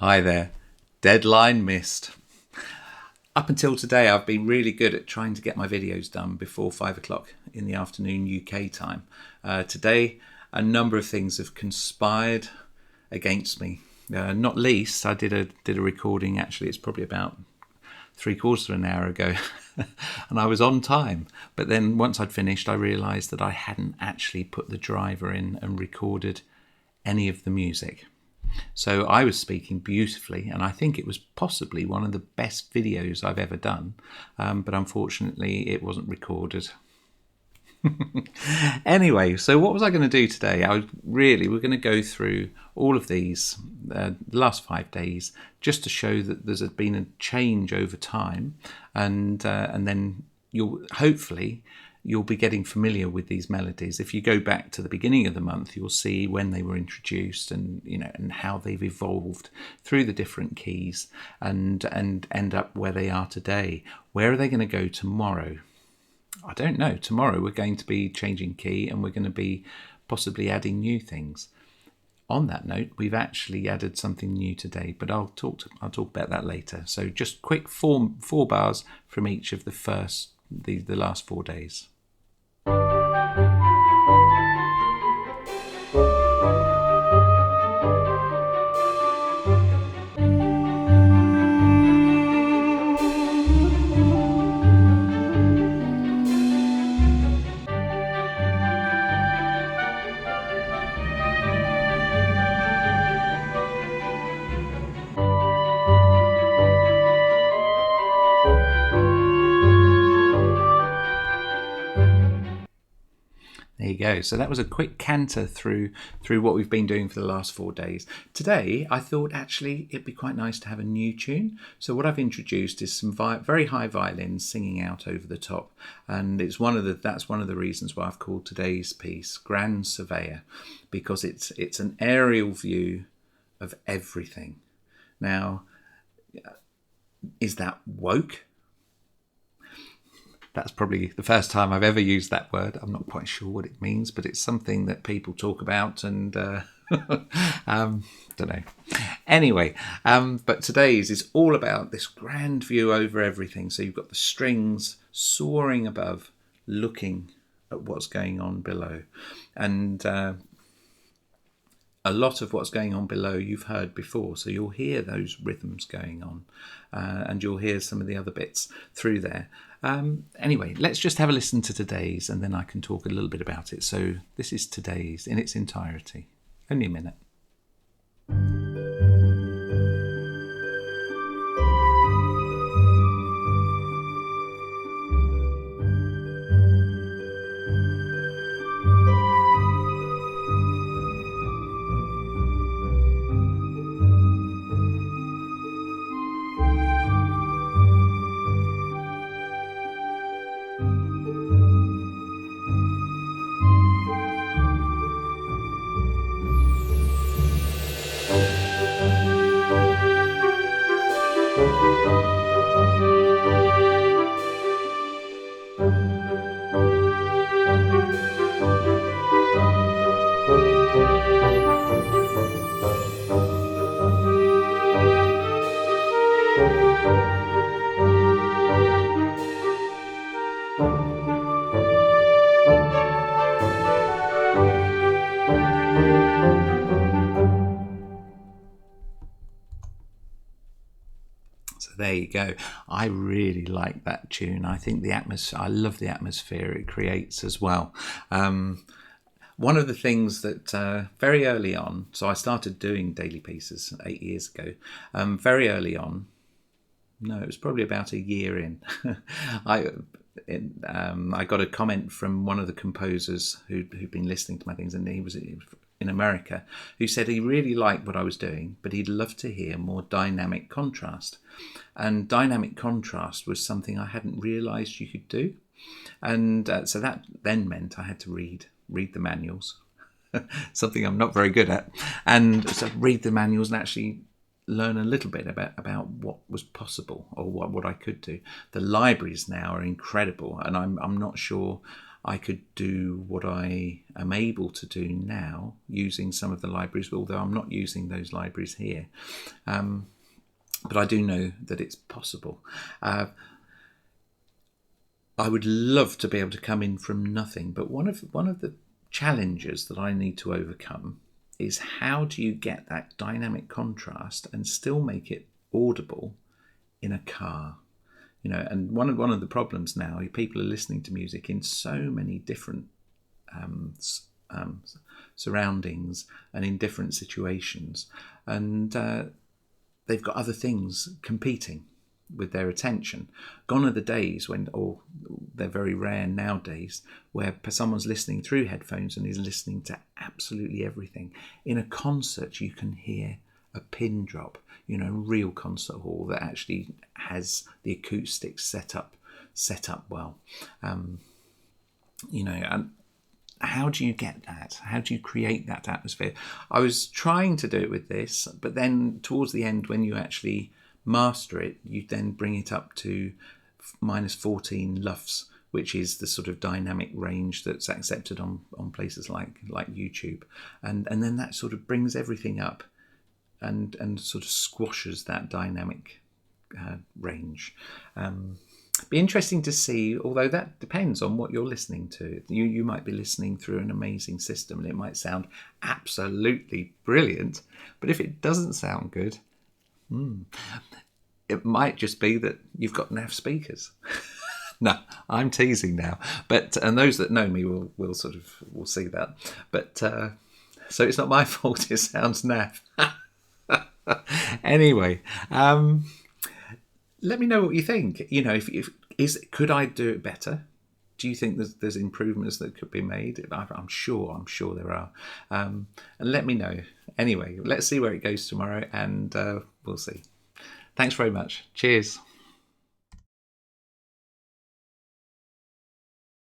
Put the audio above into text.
Hi there. Deadline missed. Up until today, I've been really good at trying to get my videos done before 5 o'clock in the afternoon UK time. Today, a number of things have conspired against me. Not least, I did a recording. Actually, it's probably about three-quarters of an hour ago, and I was on time. But then once I'd finished, I realised that I hadn't actually put the driver in and recorded any of the music. So I was speaking beautifully, and I think it was possibly one of the best videos I've ever done, but unfortunately it wasn't recorded. Anyway, so what was I going to do today? We're going to go through all of these the last 5 days, just to show that there's been a change over time, and then you'll be getting familiar with these melodies. If you go back to the beginning of the month, you'll see when they were introduced, and and how they've evolved through the different keys, and end up where they are today. Where are they going to go tomorrow? I don't know. Tomorrow we're going to be changing key, and we're going to be possibly adding new things. On that note, we've actually added something new today, but I'll talk about that later. So just quick four bars from each of the last 4 days. There you go. So that was a quick canter through what we've been doing for the last 4 days. Today, I thought actually it'd be quite nice to have a new tune. So what I've introduced is some very high violins singing out over the top, and that's one of the reasons why I've called today's piece Grand Surveyor, because it's an aerial view of everything. Now, is that woke? That's probably the first time I've ever used that word. I'm not quite sure what it means, but it's something that people talk about, and don't know. Anyway, but today's is all about this grand view over everything. So you've got the strings soaring above, looking at what's going on below, and a lot of what's going on below you've heard before, so you'll hear those rhythms going on, and you'll hear some of the other bits through there. Anyway, let's just have a listen to today's, and then I can talk a little bit about it. So this is today's in its entirety. Only a minute. So there you go. I really like that tune. I think I love the atmosphere it creates as well. One of the things that very early on, so I started doing daily pieces 8 years ago. Very early on, no, it was probably about a year in. I got a comment from one of the composers who'd been listening to my things, and he was in America, who said he really liked what I was doing, but he'd love to hear more dynamic contrast. And dynamic contrast was something I hadn't realised you could do. And so that then meant I had to read the manuals, something I'm not very good at. And so read the manuals and actually learn a little bit about what was possible, or what I could do. The libraries now are incredible, and I'm not sure I could do what I am able to do now using some of the libraries, although I'm not using those libraries here. But I do know that it's possible. I would love to be able to come in from nothing, but one of the challenges that I need to overcome is how do you get that dynamic contrast and still make it audible in a car? And one of the problems now, people are listening to music in so many different surroundings and in different situations, and they've got other things competing with their attention. Gone are the days or they're very rare nowadays, where someone's listening through headphones and is listening to absolutely everything. In a concert, you can hear a pin drop, real concert hall that actually has the acoustics set up well. And how do you get that? How do you create that atmosphere? I was trying to do it with this, but then towards the end, when you actually master it, you then bring it up to minus 14 LUFS, which is the sort of dynamic range that's accepted on places like YouTube, and then that sort of brings everything up and sort of squashes that dynamic range. Be interesting to see, although that depends on what you're listening to. You might be listening through an amazing system and it might sound absolutely brilliant, but if it doesn't sound good, it might just be that you've got naff speakers. No, I'm teasing now, and those that know me will see that. But so it's not my fault. It sounds naff. Anyway, let me know what you think. Could I do it better? Do you think there's improvements that could be made? I'm sure there are. And let me know. Anyway, let's see where it goes tomorrow, and we'll see. Thanks very much. Cheers.